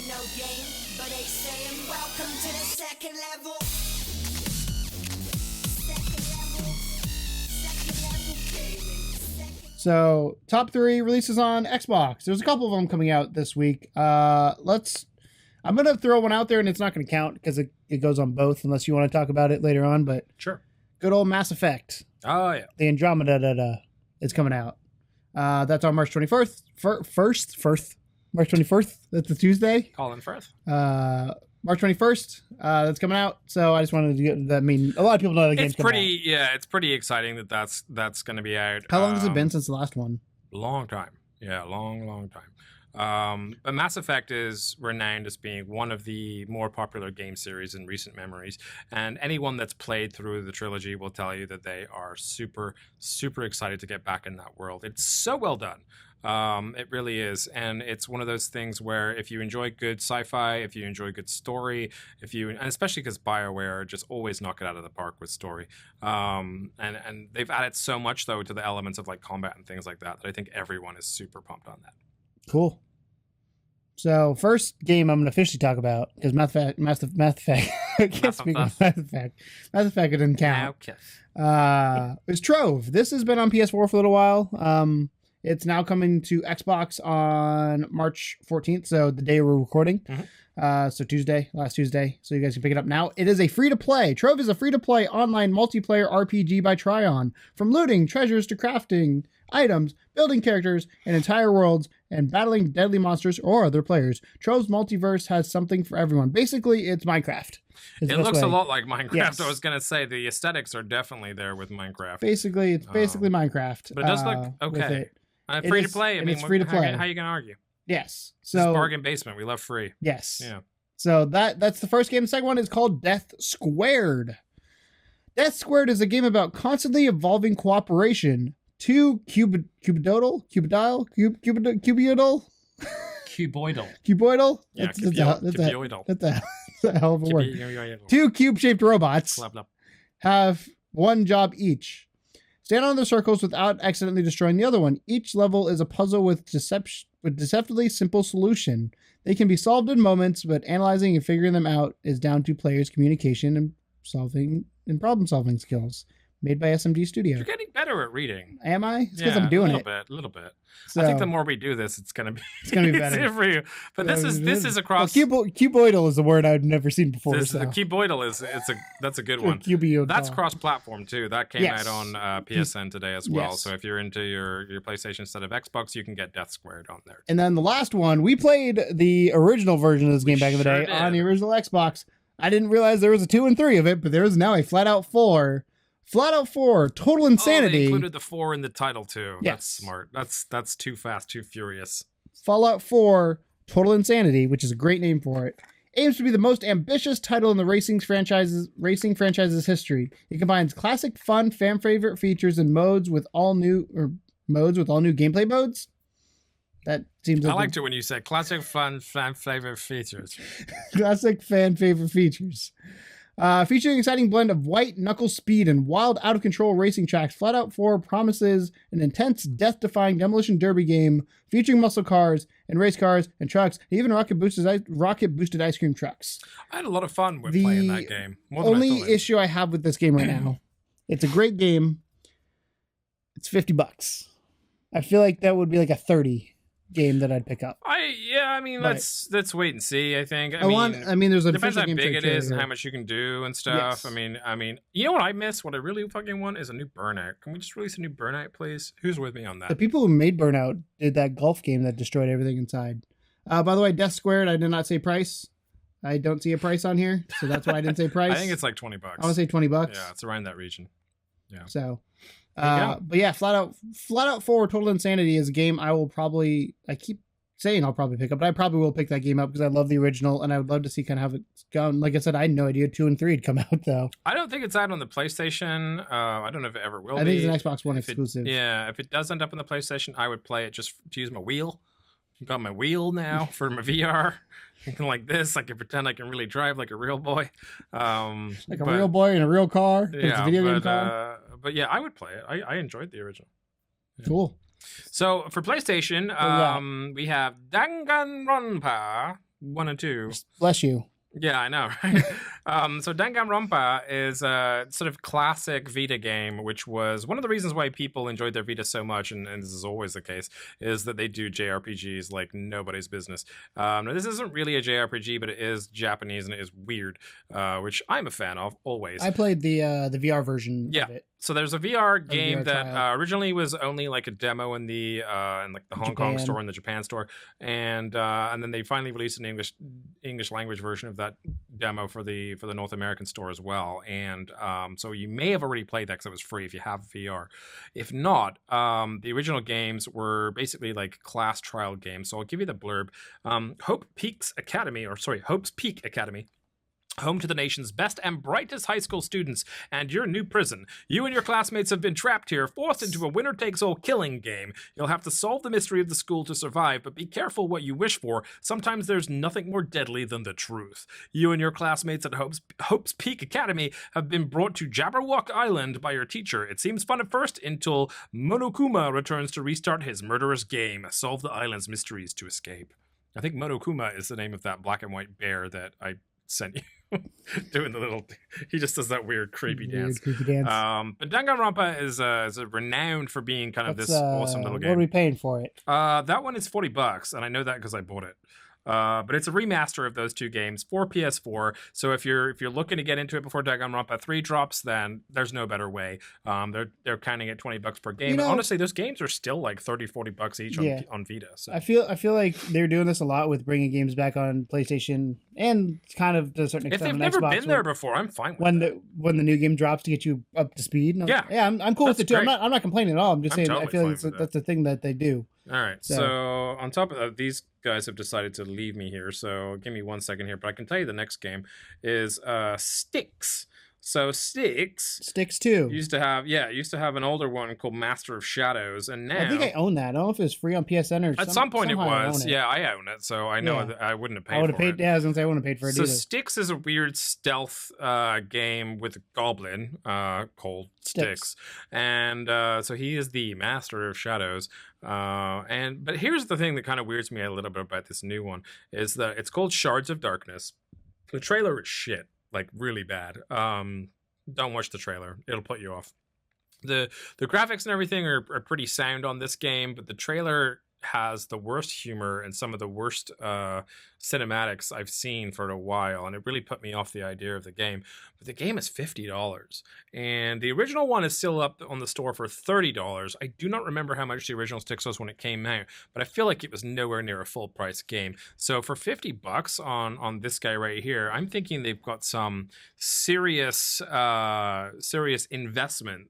no game, but they saying welcome to the second level. So, top 3 releases on Xbox. There's a couple of them coming out this week. I'm going to throw one out there, and it's not going to count because it goes on both, unless you want to talk about it later on. But sure. Good old Mass Effect. Oh, yeah. The Andromeda is coming out. That's on March 21st. March 24th. That's a Tuesday. Colin Firth. March 21st. That's coming out. So I just wanted to get that. I mean, a lot of people know the game's coming out. Yeah, it's pretty exciting that's going to be out. How long has it been since the last one? Long time. Yeah, long time. But Mass Effect is renowned as being one of the more popular game series in recent memories. And anyone that's played through the trilogy will tell you that they are super, super excited to get back in that world. It's so well done. It really is. And it's one of those things where if you enjoy good sci-fi, if you enjoy good story, and especially because BioWare just always knock it out of the park with story. And they've added so much though to the elements of like combat and things like that I think everyone is super pumped on that. Cool. So first game I'm going to officially talk about because Mass Effect. I can't speak of Mass Effect. Mass Effect didn't count. Okay. It's Trove. This has been on PS4 for a little while. It's now coming to Xbox on March 14th, so the day we're recording. Mm-hmm. So last Tuesday, so you guys can pick it up now. It is a free-to-play. Trove is a free-to-play online multiplayer RPG by Tryon. From looting treasures to crafting items, building characters and entire worlds, and battling deadly monsters or other players, Trove's multiverse has something for everyone. Basically, it's Minecraft. It looks a lot like Minecraft. Yes. I was going to say the aesthetics are definitely there with Minecraft. Basically, it's basically Minecraft. But it does look okay. Free to play. I mean, it's free to play. How are you going to argue? Yes. So it's bargain basement. We love free. Yes. Yeah. So that's the first game. The second one is called Death Squared. Death Squared is a game about constantly evolving cooperation. Cuboidal. Yeah, cuboidal. That's a hell of a word. Two cube-shaped robots have one job each. Stand on the circles without accidentally destroying the other one. Each level is a puzzle with deceptively simple solution. They can be solved in moments, but analyzing and figuring them out is down to players' communication and problem-solving skills. Made by SMG Studio. You're getting better at reading. Am I? It's because I'm doing a little bit. So, I think the more we do this, it's gonna be better for you. But this is across. Cuboidal is a word I've never seen before. The cuboidal that's a good one. That's cross-platform too. That came out on PSN today as well. Yes. So if you're into your PlayStation instead of Xbox, you can get Death Squared on there. And then the last one, we played the original version of this game back in the day on the original Xbox. I didn't realize there was a 2 and 3 of it, but there is now a flat out 4. Flat out 4, Total Insanity. They included the 4 in the title too. Yes. That's smart. That's too fast, too furious. Fallout 4, Total Insanity, which is a great name for it, aims to be the most ambitious title in the racing franchise's history. It combines classic, fun, fan favorite features and modes with all new gameplay modes. That seems. I liked it when you said classic, fun, fan favorite features. Classic fan favorite features. Featuring an exciting blend of white knuckle speed and wild out-of-control racing tracks, Flat Out 4 promises an intense, death-defying demolition derby game featuring muscle cars and race cars and trucks, and even rocket-boosted ice cream trucks. I had a lot of fun with playing that game. The only issue I have with this game right now, it's a great game. It's $50. I feel like that would be like a 30 game that I'd pick up. Let's wait and see. I think. There's a depends how big it is and how much you can do and stuff. Yes. I mean, you know what I miss? What I really fucking want is a new Burnout. Can we just release a new Burnout, please? Who's with me on that? The people who made Burnout did that golf game that destroyed everything inside. By the way, Death Squared, I did not say price. I don't see a price on here, so that's why I didn't say price. I think it's like $20. I want to say $20. Yeah, it's around that region. Yeah. So. But yeah, Flat Out 4 Total Insanity is a game I keep saying I'll probably pick up, but I probably will pick that game up because I love the original and I would love to see kind of how it's gone. Like I said, I had no idea 2 and 3 had come out though. I don't think it's out on the PlayStation. I don't know if it ever will be. I think it's an Xbox One exclusive. If it does end up on the PlayStation, I would play it just to use my wheel. I've got my wheel now for my VR. Like this, I can pretend I can really drive like a real boy. Like a real boy in a real car. Yeah, it's a video game car. But yeah, I would play it. I enjoyed the original. Yeah. Cool. So for PlayStation, we have Danganronpa, 1 and 2. Bless you. Yeah, I know, right? So Danganronpa is a sort of classic Vita game, which was one of the reasons why people enjoyed their Vita so much, and this is always the case, is that they do JRPGs like nobody's business. Now, this isn't really a JRPG, but it is Japanese, and it is weird, which I'm a fan of, always. I played the VR version of it. So there's a VR game VR that originally was only like a demo in the Hong Kong store and the Japan store, and then they finally released an English language version of that demo for the North American store as well. And so you may have already played that because it was free if you have VR. If not, the original games were basically like class trial games. So I'll give you the blurb. Hope's Peak Academy. Home to the nation's best and brightest high school students and your new prison. You and your classmates have been trapped here, forced into a winner-takes-all killing game. You'll have to solve the mystery of the school to survive, but be careful what you wish for. Sometimes there's nothing more deadly than the truth. You and your classmates at Hope's Peak Academy have been brought to Jabberwock Island by your teacher. It seems fun at first until Monokuma returns to restart his murderous game. Solve the island's mysteries to escape. I think Monokuma is the name of that black and white bear that I sent you. Doing the little, he just does that weird creepy dance. But Danganronpa is renowned for being kind of this awesome little game. What are we paying for it? That one is $40, and I know that because I bought it. But it's a remaster of those two games for PS4. So if you're looking to get into it before Danganronpa 3 drops, then there's no better way. They're counting at $20 per game. And honestly, those games are still like $30-$40 each on Vita. So. I feel like they're doing this a lot with bringing games back on PlayStation and kind of to a certain extent if they've never Xbox been there before, I'm fine with when the new game drops to get you up to speed. I'm cool with it too. Great. I'm not complaining at all. I'm just saying totally I feel like that's the thing that they do. All right. So on top of that, these guys have decided to leave me here. So give me 1 second here. But I can tell you the next game is Styx. So Styx 2 used to have an older one called Master of Shadows, and now I think I own that. I don't know if it was free on PSN or at some point it was. I own it, so I know that I wouldn't have paid. I would have paid. It. Yeah, I was gonna say I wouldn't have paid for it. So either. Styx is a weird stealth game with a goblin called Styx, and so he is the Master of Shadows. But here's the thing that kind of weirds me a little bit about this new one is that it's called Shards of Darkness. The trailer is shit. Like really bad. Don't watch the trailer. It'll put you off. The graphics and everything are pretty sound on this game, but the trailer has the worst humor and some of the worst cinematics I've seen for a while, and it really put me off the idea of the game. But the game is $50, and the original one is still up on the store for $30. I do not remember how much the original Styx was when it came out, but I feel like it was nowhere near a full price game. So for $50 on this guy right here, I'm thinking they've got some serious investment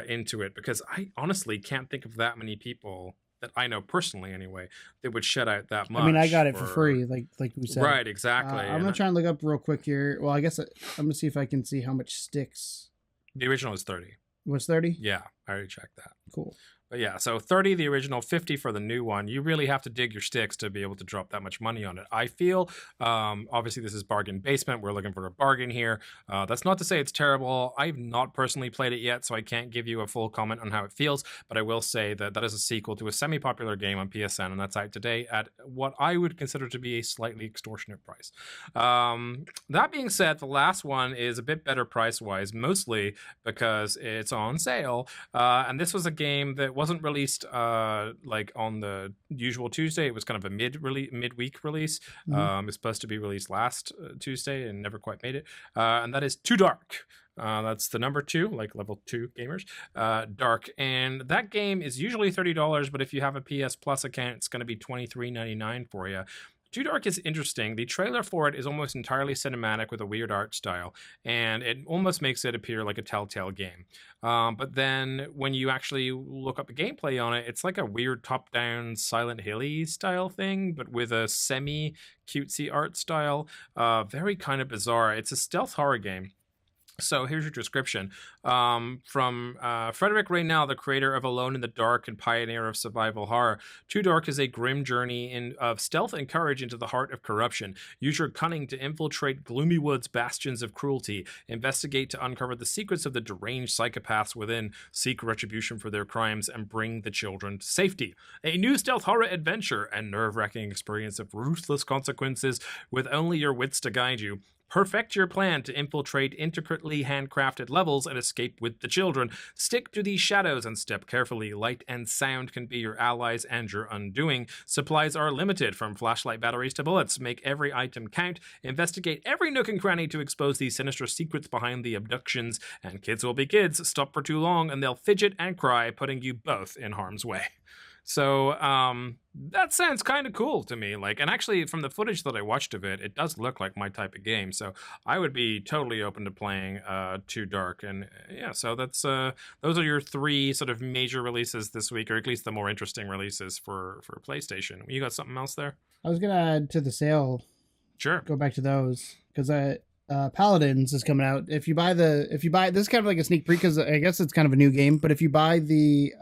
into it, because I honestly can't think of that many people that I know personally anyway that would shut out that much. I mean, I got it for free, like we said. Right, exactly. I'm gonna try and look up real quick here. Well, I guess I'm gonna see if I can see how much Styx. The original is 30. Was 30? Yeah, I already checked that. Cool. But yeah, so 30 the original, 50 for the new one. You really have to dig your sticks to be able to drop that much money on it. I feel, obviously this is bargain basement. We're looking for a bargain here. That's not to say it's terrible. I've not personally played it yet, so I can't give you a full comment on how it feels. But I will say that that is a sequel to a semi-popular game on PSN, and that's out today at what I would consider to be a slightly extortionate price. That being said, the last one is a bit better price-wise, mostly because it's on sale. And this was a game that wasn't released like on the usual Tuesday. It was kind of a midweek release. It was supposed to be released last Tuesday and never quite made it. And that is Too Dark. That's the number 2, like level 2 gamers. Dark. And that game is usually $30, but if you have a PS Plus account, it's going to be $23.99 for you. Too Dark is interesting. The trailer for it is almost entirely cinematic with a weird art style, and it almost makes it appear like a Telltale game. But then when you actually look up the gameplay on it, it's like a weird top-down Silent Hill-y style thing, but with a semi-cutesy art style. Very kind of bizarre. It's a stealth horror game. So here's your description from Frederick Raynell, the creator of Alone in the Dark and pioneer of survival horror. Too Dark is a grim journey of stealth and courage into the heart of corruption. Use your cunning to infiltrate gloomy woods, bastions of cruelty. Investigate to uncover the secrets of the deranged psychopaths within. Seek retribution for their crimes and bring the children to safety. A new stealth horror adventure and nerve-wracking experience of ruthless consequences with only your wits to guide you. Perfect your plan to infiltrate intricately handcrafted levels and escape with the children. Stick to these shadows and step carefully. Light and sound can be your allies and your undoing. Supplies are limited, from flashlight batteries to bullets. Make every item count. Investigate every nook and cranny to expose the sinister secrets behind the abductions. And kids will be kids. Stop for too long and they'll fidget and cry, putting you both in harm's way. So that sounds kind of cool to me. Like, and actually, from the footage that I watched of it, it does look like my type of game. So I would be totally open to playing Too Dark. And yeah, so that's those are your 3 sort of major releases this week, or at least the more interesting releases for PlayStation. You got something else there? I was gonna add to the sale. Sure. Go back to those because Paladins is coming out. If you buy this is kind of like a sneak peek because I guess it's kind of a new game. But if you buy the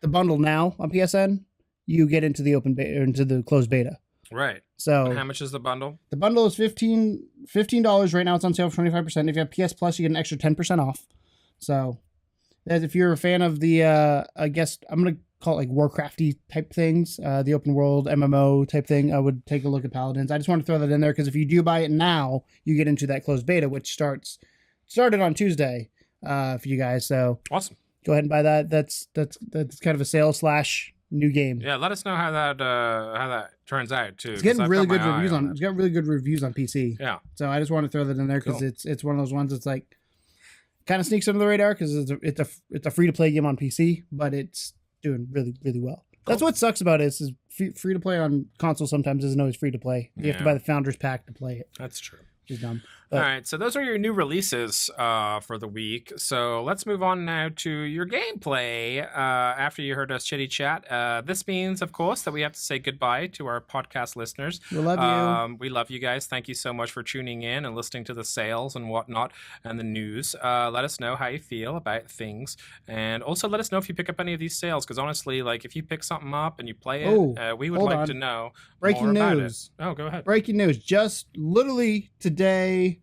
bundle now on PSN, you get into the open beta, into the closed beta. Right. So and how much is the bundle? The bundle is $15 right now. It's on sale for 25%. If you have PS Plus, you get an extra 10% off. So if you're a fan of the, I guess I'm going to call it like Warcrafty type things, the open world MMO type thing, I would take a look at Paladins. I just want to throw that in there because if you do buy it now, you get into that closed beta, which started on Tuesday for you guys. So awesome. Go ahead and buy that. That's kind of a sale / new game. Yeah, let us know how that turns out too. It's getting really good reviews on. It's got really good reviews on PC. Yeah. So I just want to throw that in there because it's one of those ones that's like kind of sneaks under the radar because it's a free to play game on PC, but it's doing really really well. Cool. That's what sucks about it is free to play on console sometimes isn't always free to play. You have to buy the Founders Pack to play it. That's true. Which is dumb. All right, so those are your new releases for the week. So let's move on now to your gameplay. After you heard us chitty chat, this means, of course, that we have to say goodbye to our podcast listeners. We love you. We love you guys. Thank you so much for tuning in and listening to the sales and whatnot and the news. Let us know how you feel about things, and also let us know if you pick up any of these sales. Because honestly, like if you pick something up and you play it, we would like to know. Breaking more news. About it. Oh, go ahead. Breaking news. Just literally today.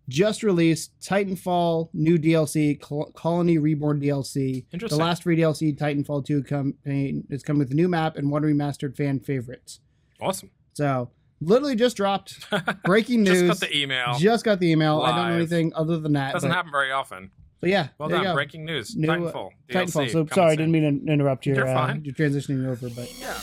Just released Titanfall new DLC, Colony Reborn DLC. Interesting. The last free DLC, Titanfall 2 campaign, is coming with a new map and one remastered fan favorites. Awesome. So, literally just dropped. Breaking news. Just got the email. Live. I don't know anything other than that. Doesn't happen very often. But yeah. Well done. Breaking news. Titanfall. DLC Titanfall. So, sorry, I didn't mean to interrupt your You're fine. you're transitioning over, but. Yeah.